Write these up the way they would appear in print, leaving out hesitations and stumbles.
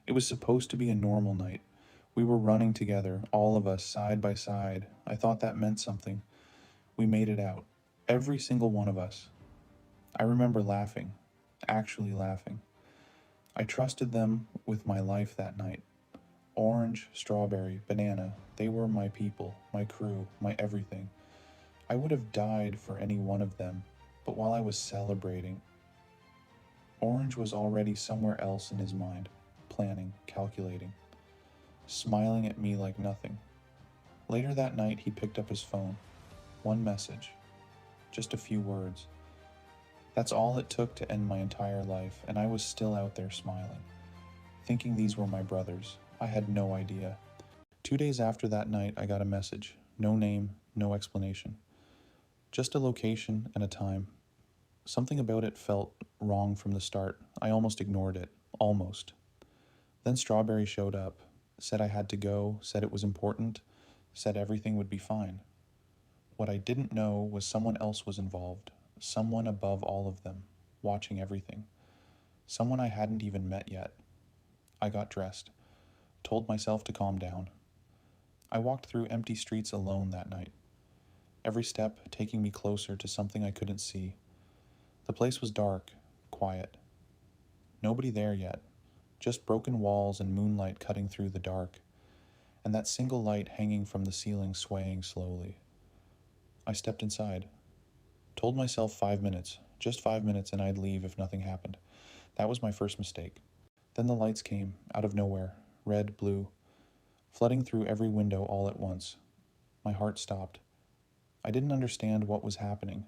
It was supposed to be a normal night. We were running together, all of us side by side. I thought that meant something. We made it out. Every single one of us. I remember laughing, actually laughing. I trusted them with my life that night. Orange, strawberry, banana, they were my people, my crew, my everything. I would have died for any one of them, but while I was celebrating, Orange was already somewhere else in his mind, planning, calculating, smiling at me like nothing. Later that night, he picked up his phone. One message, just a few words. That's all it took to end my entire life, and I was still out there smiling, thinking these were my brothers. I had no idea. 2 days after that night, I got a message. No name, no explanation. Just a location and a time. Something about it felt wrong from the start. I almost ignored it. Almost. Then Strawberry showed up, said I had to go, said it was important, said everything would be fine. What I didn't know was someone else was involved, someone above all of them, watching everything. Someone I hadn't even met yet. I got dressed, told myself to calm down. I walked through empty streets alone that night, every step taking me closer to something I couldn't see. The place was dark, quiet. Nobody there yet, just broken walls and moonlight cutting through the dark, and that single light hanging from the ceiling swaying slowly. I stepped inside, told myself 5 minutes, just 5 minutes, and I'd leave if nothing happened. That was my first mistake. Then the lights came, out of nowhere, red, blue, flooding through every window all at once. My heart stopped. I didn't understand what was happening.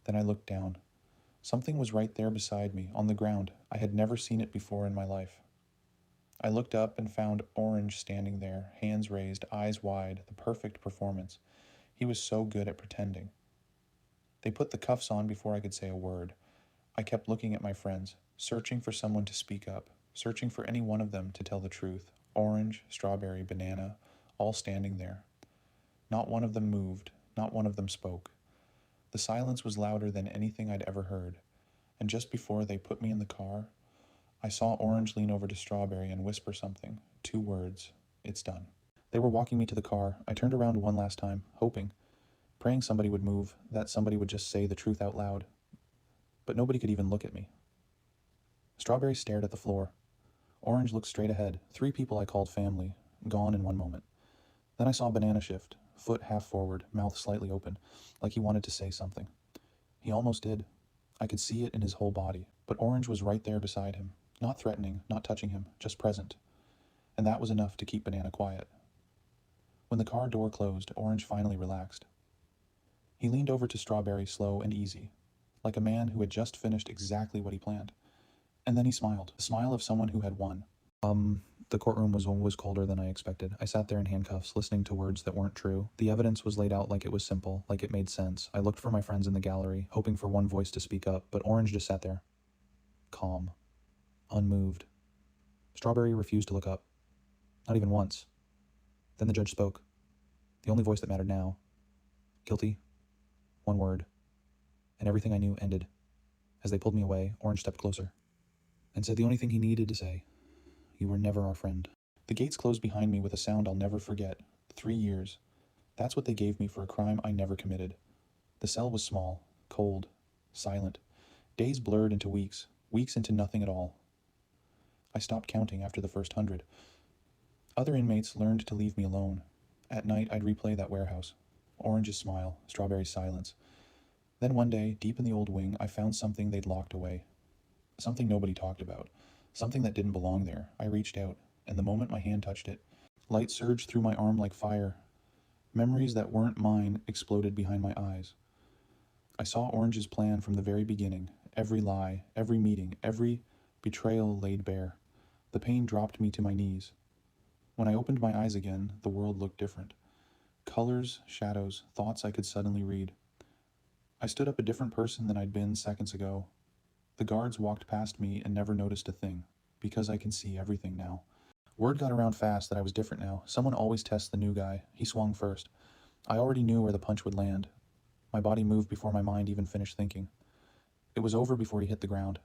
Then I looked down. Something was right there beside me, on the ground. I had never seen it before in my life. I looked up and found Orange standing there, hands raised, eyes wide, the perfect performance. He was so good at pretending. They put the cuffs on before I could say a word. I kept looking at my friends, searching for someone to speak up, searching for any one of them to tell the truth. Orange, strawberry, banana, all standing there. Not one of them moved, not one of them spoke. The silence was louder than anything I'd ever heard, and just before they put me in the car, I saw Orange lean over to Strawberry and whisper something. 2 words. It's done. They were walking me to the car. I turned around one last time, hoping, praying somebody would move, that somebody would just say the truth out loud. But nobody could even look at me. Strawberry stared at the floor. Orange looked straight ahead. 3 people I called family, gone in one moment. Then I saw Banana shift, foot half forward, mouth slightly open, like he wanted to say something. He almost did. I could see it in his whole body, but Orange was right there beside him, not threatening, not touching him, just present. And that was enough to keep Banana quiet. When the car door closed, Orange finally relaxed. He leaned over to Strawberry slow and easy, like a man who had just finished exactly what he planned. And then he smiled, the smile of someone who had won. The courtroom was always colder than I expected. I sat there in handcuffs, listening to words that weren't true. The evidence was laid out like it was simple, like it made sense. I looked for my friends in the gallery, hoping for one voice to speak up, but Orange just sat there, calm, unmoved. Strawberry refused to look up, not even once. Then the judge spoke, the only voice that mattered now. Guilty. One word. And everything I knew ended. As they pulled me away, Orange stepped closer and said the only thing he needed to say. You were never our friend. The gates closed behind me with a sound I'll never forget. 3 years. That's what they gave me for a crime I never committed. The cell was small, cold, silent. Days blurred into weeks, weeks into nothing at all. I stopped counting after the first 100. Other inmates learned to leave me alone. At night, I'd replay that warehouse. Orange's smile, Strawberry's silence. Then one day, deep in the old wing, I found something they'd locked away. Something nobody talked about. Something that didn't belong there. I reached out, and the moment my hand touched it, light surged through my arm like fire. Memories that weren't mine exploded behind my eyes. I saw Orange's plan from the very beginning. Every lie, every meeting, every betrayal laid bare. The pain dropped me to my knees. When I opened my eyes again, the world looked different. Colors, shadows, thoughts I could suddenly read. I stood up a different person than I'd been seconds ago. The guards walked past me and never noticed a thing, because I can see everything now. Word got around fast that I was different now. Someone always tests the new guy. He swung first. I already knew where the punch would land. My body moved before my mind even finished thinking. It was over before he hit the ground.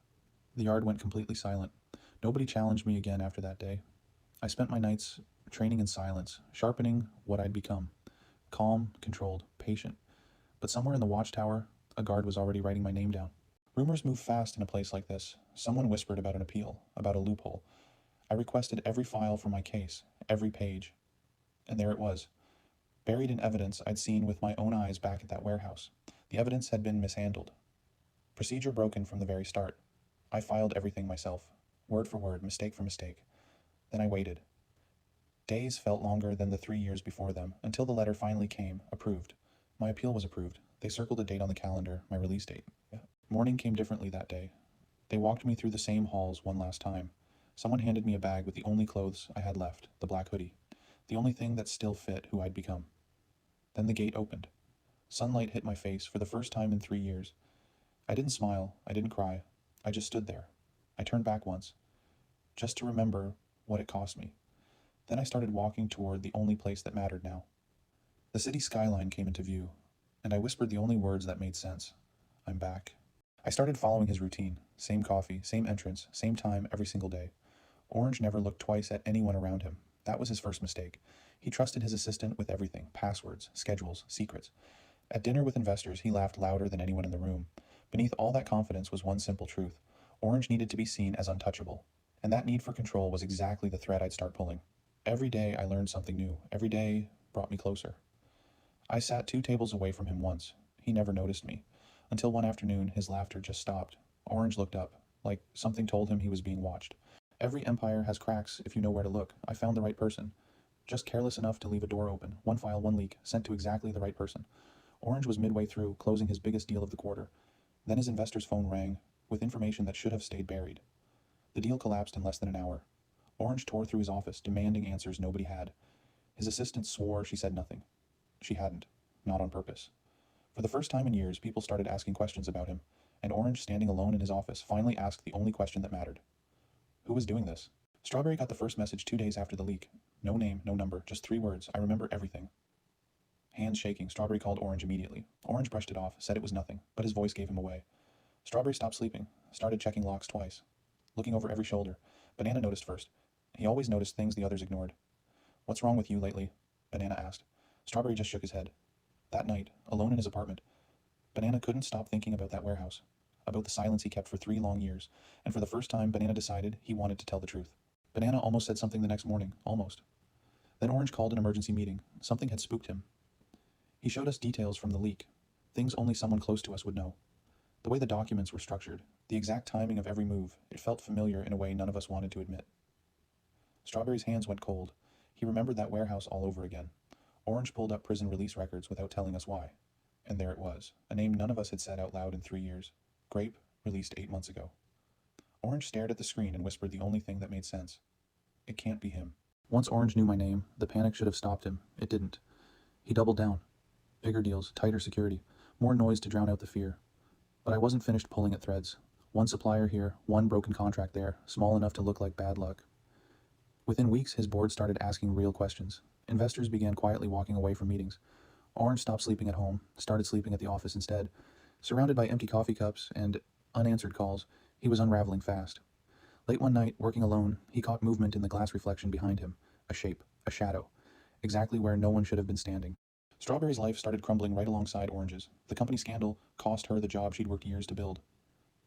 The yard went completely silent. Nobody challenged me again after that day. I spent my nights training in silence, sharpening what I'd become: calm, controlled, patient. But somewhere in the watchtower, a guard was already writing my name down. Rumors move fast in a place like this. Someone whispered about an appeal, about a loophole. I requested every file for my case, every page. And there it was, buried in evidence I'd seen with my own eyes back at that warehouse. The evidence had been mishandled. Procedure broken from the very start. I filed everything myself, word for word, mistake for mistake. Then I waited. Days felt longer than the 3 years before them, until the letter finally came, approved. My appeal was approved. They circled a date on the calendar, my release date. Morning came differently that day. They walked me through the same halls one last time. Someone handed me a bag with the only clothes I had left, the black hoodie. The only thing that still fit who I'd become. Then the gate opened. Sunlight hit my face for the first time in 3 years. I didn't smile, I didn't cry. I just stood there. I turned back once, just to remember what it cost me. Then I started walking toward the only place that mattered now. The city skyline came into view, and I whispered the only words that made sense. I'm back. I started following his routine. Same coffee, same entrance, same time every single day. Orange never looked twice at anyone around him. That was his first mistake. He trusted his assistant with everything: passwords, schedules, secrets. At dinner with investors, he laughed louder than anyone in the room. Beneath all that confidence was one simple truth: Orange needed to be seen as untouchable. And that need for control was exactly the thread I'd start pulling. Every day I learned something new. Every day brought me closer. I sat 2 tables away from him once. He never noticed me. Until one afternoon, his laughter just stopped. Orange looked up, like something told him he was being watched. Every empire has cracks if you know where to look. I found the right person. Just careless enough to leave a door open. One file, one leak, sent to exactly the right person. Orange was midway through, closing his biggest deal of the quarter. Then his investor's phone rang, with information that should have stayed buried. The deal collapsed in less than an hour. Orange tore through his office, demanding answers nobody had. His assistant swore she said nothing. She hadn't. Not on purpose. For the first time in years, people started asking questions about him, and Orange, standing alone in his office, finally asked the only question that mattered. Who was doing this? Strawberry got the first message 2 days after the leak. No name, no number, just 3 words. I remember everything. Hands shaking, Strawberry called Orange immediately. Orange brushed it off, said it was nothing, but his voice gave him away. Strawberry stopped sleeping, started checking locks twice, looking over every shoulder. Banana noticed first. He always noticed things the others ignored. What's wrong with you lately? Banana asked. Strawberry just shook his head. That night, alone in his apartment, Banana couldn't stop thinking about that warehouse, about the silence he kept for 3 long years, and for the first time Banana decided he wanted to tell the truth. Banana almost said something the next morning, almost. Then Orange called an emergency meeting. Something had spooked him. He showed us details from the leak, things only someone close to us would know. The way the documents were structured, the exact timing of every move, it felt familiar in a way none of us wanted to admit. Strawberry's hands went cold. He remembered that warehouse all over again. Orange pulled up prison release records without telling us why. And there it was, a name none of us had said out loud in 3 years. Grape, released 8 months ago. Orange stared at the screen and whispered the only thing that made sense. It can't be him. Once Orange knew my name, the panic should have stopped him. It didn't. He doubled down. Bigger deals, tighter security, more noise to drown out the fear. But I wasn't finished pulling at threads. One supplier here, one broken contract there, small enough to look like bad luck. Within weeks, his board started asking real questions. Investors began quietly walking away from meetings. Orange stopped sleeping at home, started sleeping at the office instead. Surrounded by empty coffee cups and unanswered calls, he was unraveling fast. Late one night, working alone, he caught movement in the glass reflection behind him. A shape, a shadow, exactly where no one should have been standing. Strawberry's life started crumbling right alongside Orange's. The company scandal cost her the job she'd worked years to build.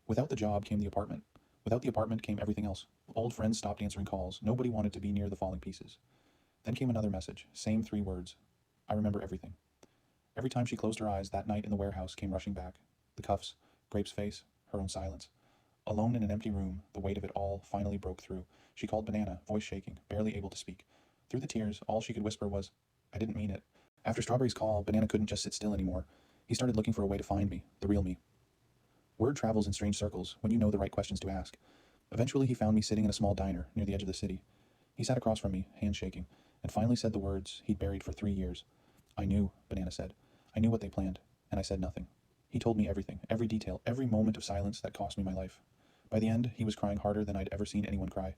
Without the job came the apartment. Without the apartment came everything else. Old friends stopped answering calls. Nobody wanted to be near the falling pieces. Then came another message, same 3 words. I remember everything. Every time she closed her eyes, that night in the warehouse came rushing back. The cuffs, Grape's face, her own silence. Alone in an empty room, the weight of it all finally broke through. She called Banana, voice shaking, barely able to speak. Through the tears, all she could whisper was, I didn't mean it. After Strawberry's call, Banana couldn't just sit still anymore. He started looking for a way to find me, the real me. Word travels in strange circles when you know the right questions to ask. Eventually he found me sitting in a small diner near the edge of the city. He sat across from me, hands shaking, and finally said the words he'd buried for 3 years. I knew, Banana said. I knew what they planned, and I said nothing. He told me everything, every detail, every moment of silence that cost me my life. By the end, he was crying harder than I'd ever seen anyone cry.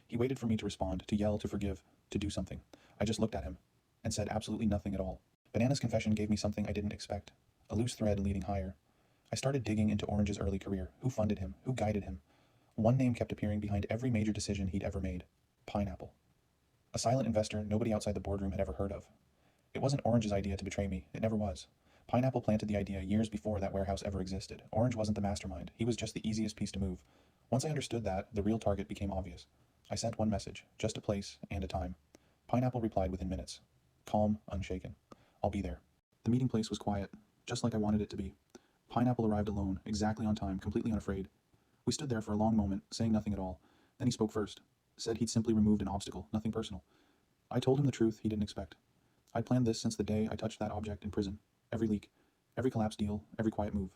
He waited for me to respond, to yell, to forgive, to do something. I just looked at him, and said absolutely nothing at all. Banana's confession gave me something I didn't expect, a loose thread leading higher. I started digging into Orange's early career. Who funded him? Who guided him? One name kept appearing behind every major decision he'd ever made: Pineapple. A silent investor nobody outside the boardroom had ever heard of. It wasn't Orange's idea to betray me. It never was. Pineapple planted the idea years before that warehouse ever existed. Orange wasn't the mastermind. He was just the easiest piece to move. Once I understood that, the real target became obvious. I sent one message, just a place and a time. Pineapple replied within minutes. Calm, unshaken. I'll be there. The meeting place was quiet, just like I wanted it to be. Pineapple arrived alone, exactly on time, completely unafraid. We stood there for a long moment, saying nothing at all. Then he spoke first. Said he'd simply removed an obstacle, nothing personal. I told him the truth he didn't expect. I'd planned this since the day I touched that object in prison. Every leak, every collapse deal, every quiet move.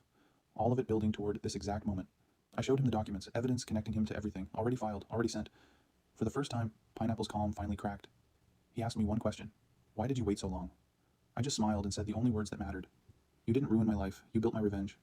All of it building toward this exact moment. I showed him the documents, evidence connecting him to everything, already filed, already sent. For the first time, Pineapple's calm finally cracked. He asked me one question. Why did you wait so long? I just smiled and said the only words that mattered. You didn't ruin my life. You built my revenge.